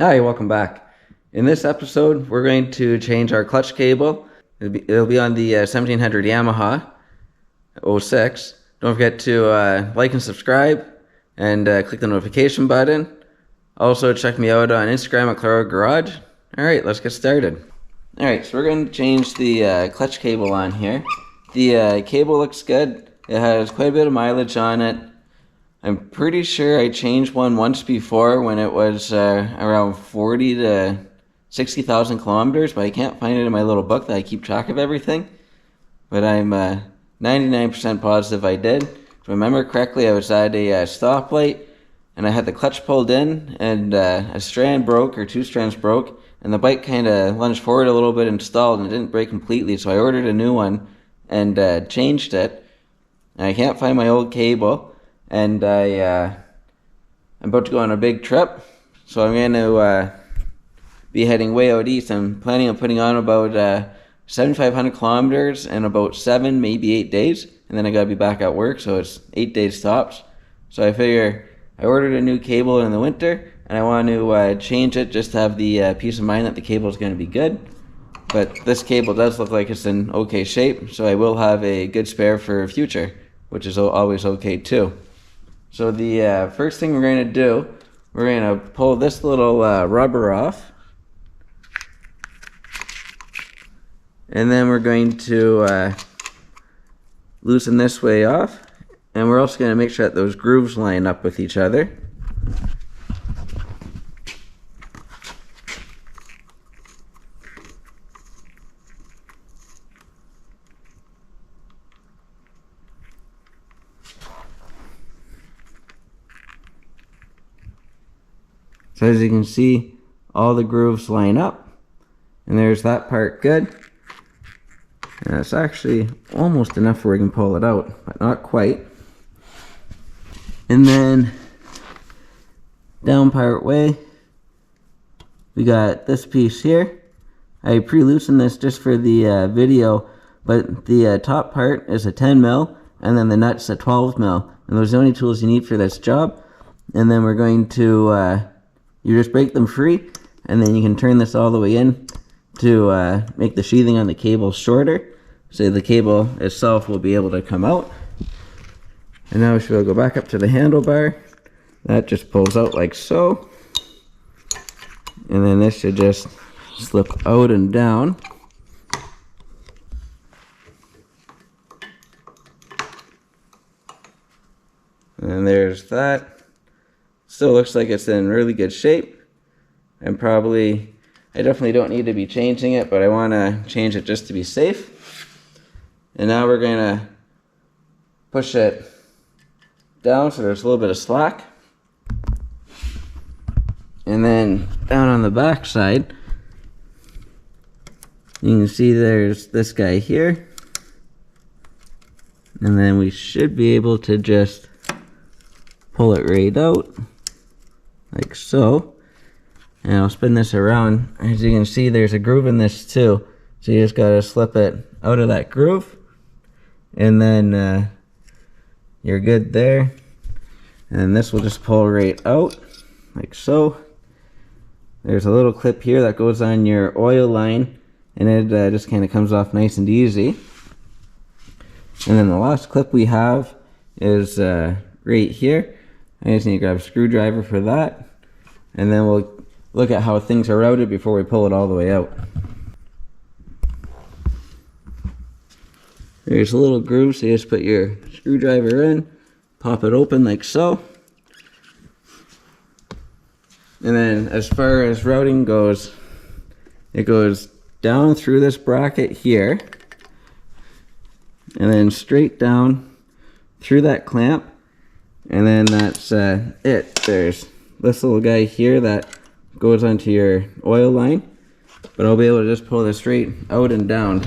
Hi, welcome back. In this episode, we're going to change our clutch cable. It'll be on the 1700 Yamaha 06. Don't forget to like and subscribe and click the notification button. Also, check me out on Instagram at Clargo Garage. Alright, let's get started. Alright, so we're going to change the clutch cable on here. The cable looks good. It has quite a bit of mileage on it. I'm pretty sure I changed one once before when it was around 40 to 60,000 kilometers, but I can't find it in my little book that I keep track of everything. But I'm 99% positive I did. If I remember correctly, I was at a stoplight and I had the clutch pulled in and a strand broke, or two strands broke, and the bike kind of lunged forward a little bit and stalled, and it didn't break completely, so I ordered a new one and changed it. And I can't find my old cable. And I'm about to go on a big trip, so I'm going to be heading way out east. I'm planning on putting on about 7,500 kilometers in about 7, maybe 8 days, and then I got to be back at work, so it's 8 days tops. So I figure I ordered a new cable in the winter, and I want to change it just to have the peace of mind that the cable is going to be good. But this cable does look like it's in okay shape, so I will have a good spare for future, which is always okay too. So the first thing we're going to do, we're going to pull this little rubber off. And then we're going to loosen this way off. And we're also going to make sure that those grooves line up with each other. So as you can see, all the grooves line up, and there's that part good. And it's actually almost enough where we can pull it out, but not quite. And then down part way, we got this piece here. I pre-loosened this just for the video, but the top part is a 10 mil, and then the nut's a 12 mil. And those are the only tools you need for this job. And then we're going to you just break them free, and then you can turn this all the way in to make the sheathing on the cable shorter, so the cable itself will be able to come out. And now we should go back up to the handlebar. That just pulls out like so, and then this should just slip out and down. And there's that. Still looks like it's in really good shape. I definitely don't need to be changing it, but I want to change it just to be safe. And now we're going to push it down so there's a little bit of slack. And then down on the back side, you can see there's this guy here. And then we should be able to just pull it right out, like so. And I'll spin this around. As you can see, there's a groove in this too, so you just gotta slip it out of that groove, and then you're good there. And this will just pull right out, like so. There's a little clip here that goes on your oil line, and it just kind of comes off nice and easy. And then the last clip we have is right here. I just need to grab a screwdriver for that, and then we'll look at how things are routed before we pull it all the way out. There's a little groove, so you just put your screwdriver in, pop it open like so. And then as far as routing goes, it goes down through this bracket here, and then straight down through that clamp. And then that's it. There's this little guy here that goes onto your oil line, but I'll be able to just pull this straight out and down.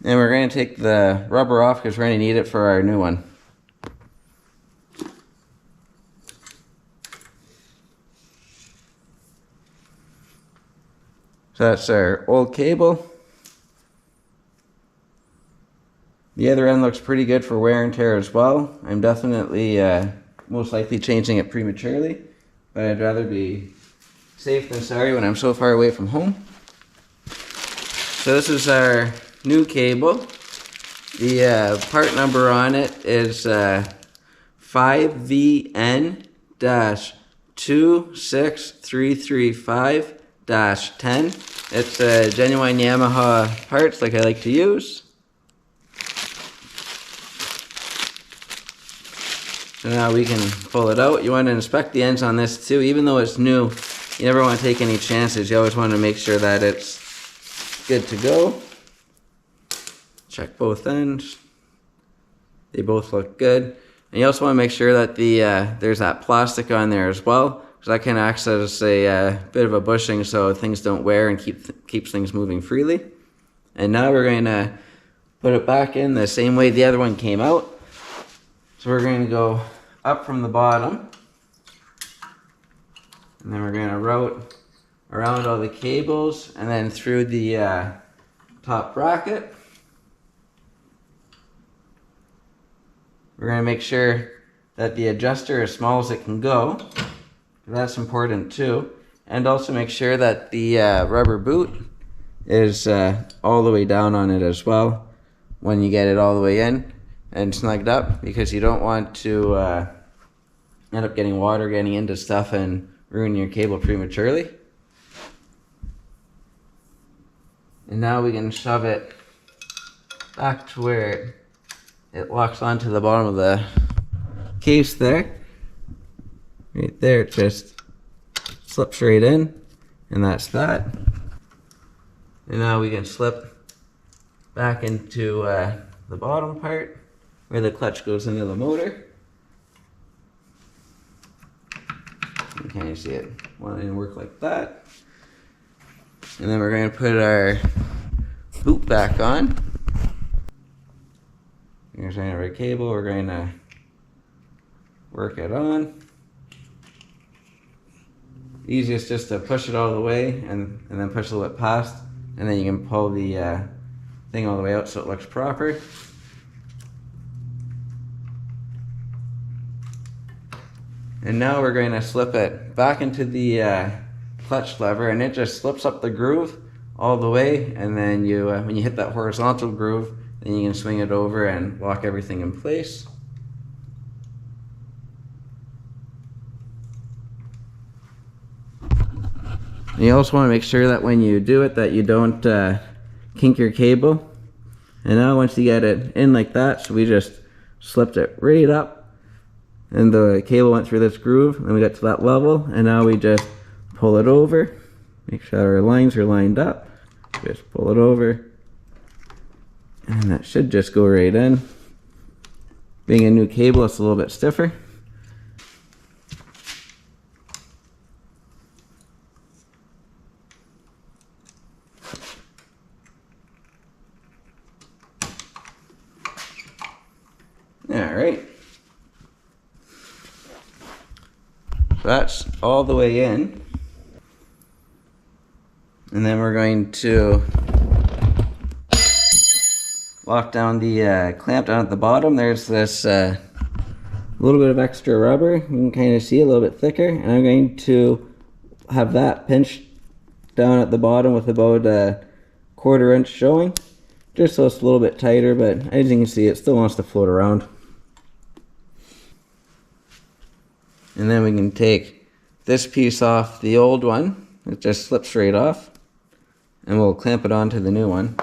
And we're going to take the rubber off because we're going to need it for our new one. So that's our old cable. The other end looks pretty good for wear and tear as well. I'm definitely most likely changing it prematurely, but I'd rather be safe than sorry when I'm so far away from home. So this is our new cable. The part number on it is 5VN-26335-10. It's genuine Yamaha parts like I like to use. So now we can pull it out. You want to inspect the ends on this too. Even though it's new, you never want to take any chances. You always want to make sure that it's good to go. Check both ends. They both look good. And you also want to make sure that there's that plastic on there as well, because that can act as a bit of a bushing so things don't wear and keeps things moving freely. And now we're going to put it back in the same way the other one came out. So we're going to go up from the bottom, and then we're going to route around all the cables and then through the top bracket. We're going to make sure that the adjuster is as small as it can go. That's important too. And also make sure that the rubber boot is all the way down on it as well when you get it all the way in and snugged up, because you don't want to end up getting water getting into stuff and ruin your cable prematurely. And now we can shove it back to where it locks onto the bottom of the case there. Right there, it just slips right in, and that's that. And now we can slip back into the bottom part where the clutch goes into the motor. You can kind of see it wanting to work like that. And then we're going to put our boot back on. Here's our cable. We're going to work it on. Easiest just to push it all the way and then push a little bit past, and then you can pull the thing all the way out so it looks proper. And now we're going to slip it back into the clutch lever, and it just slips up the groove all the way, and then you when you hit that horizontal groove, then you can swing it over and lock everything in place. And you also want to make sure that when you do it that you don't kink your cable. And now once you get it in like that, so we just slipped it right up, and the cable went through this groove, and we got to that level, and now we just pull it over, make sure our lines are lined up, just pull it over, and that should just go right in. Being a new cable, it's a little bit stiffer. Alright. So that's all the way in. And then we're going to lock down the clamp down at the bottom. There's this little bit of extra rubber. You can kind of see a little bit thicker. And I'm going to have that pinched down at the bottom with about a 1/4 inch showing, just so it's a little bit tighter, but as you can see, it still wants to float around. And then we can take this piece off the old one. It just slips right off, and we'll clamp it onto the new one.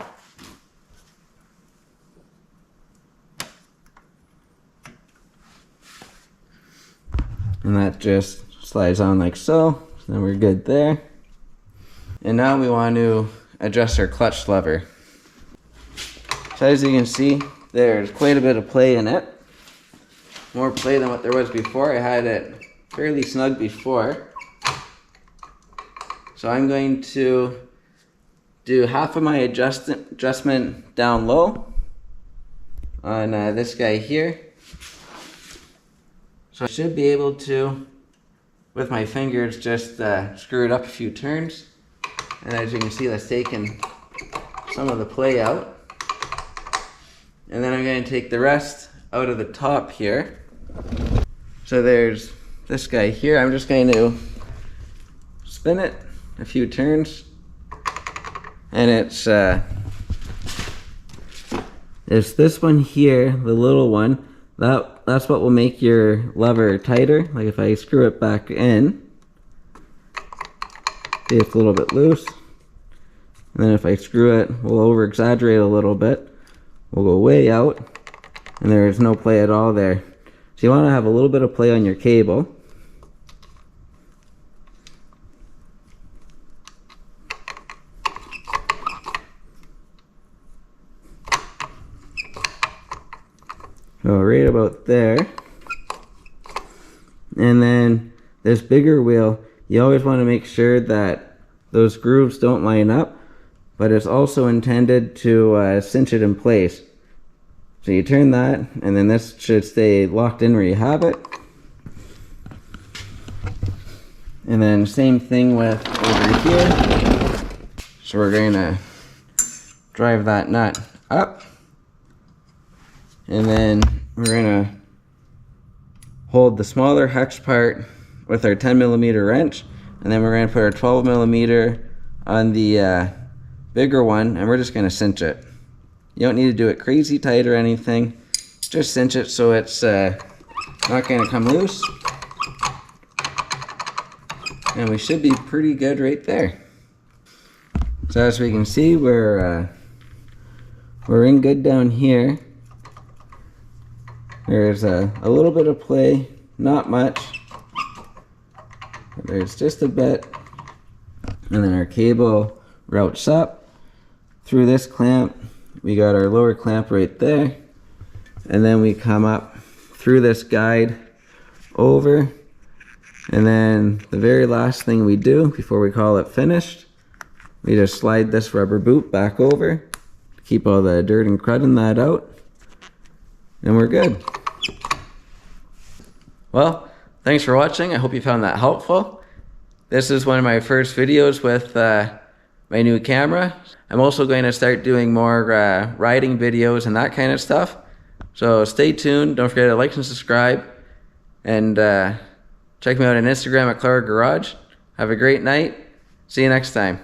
And that just slides on like so. So then we're good there. And now we want to adjust our clutch lever. So as you can see, there's quite a bit of play in it. More play than what there was before. I had it fairly snug before. So I'm going to do half of my adjustment down low on this guy here. So I should be able to, with my fingers, just screw it up a few turns. And as you can see, that's taken some of the play out. And then I'm going to take the rest out of the top here. So there's this guy here. I'm just going to spin it a few turns. And it's this one here, the little one. That's what will make your lever tighter. Like if I screw it back in, see it's a little bit loose. And then if I screw it, we'll over exaggerate a little bit. We'll go way out, and there's no play at all there. So you want to have a little bit of play on your cable. So right about there. And then this bigger wheel, you always want to make sure that those grooves don't line up, but it's also intended to cinch it in place. So you turn that, and then this should stay locked in where you have it. And then same thing with over here. So we're going to drive that nut up. And then we're going to hold the smaller hex part with our 10mm wrench, and then we're going to put our 12mm on the bigger one, and we're just going to cinch it. You don't need to do it crazy tight or anything. Just cinch it so it's not going to come loose. And we should be pretty good right there. So as we can see, we're in good down here. There's a little bit of play, not much. There's just a bit. And then our cable routes up through this clamp. We got our lower clamp right there. And then we come up through this guide over. And then the very last thing we do before we call it finished, we just slide this rubber boot back over, keep all the dirt and crud in that out, and we're good. Well, thanks for watching. I hope you found that helpful. This is one of my first videos with my new camera. I'm also going to start doing more riding videos and that kind of stuff. So stay tuned. Don't forget to like and subscribe. And check me out on Instagram at Clargo Garage. Have a great night. See you next time.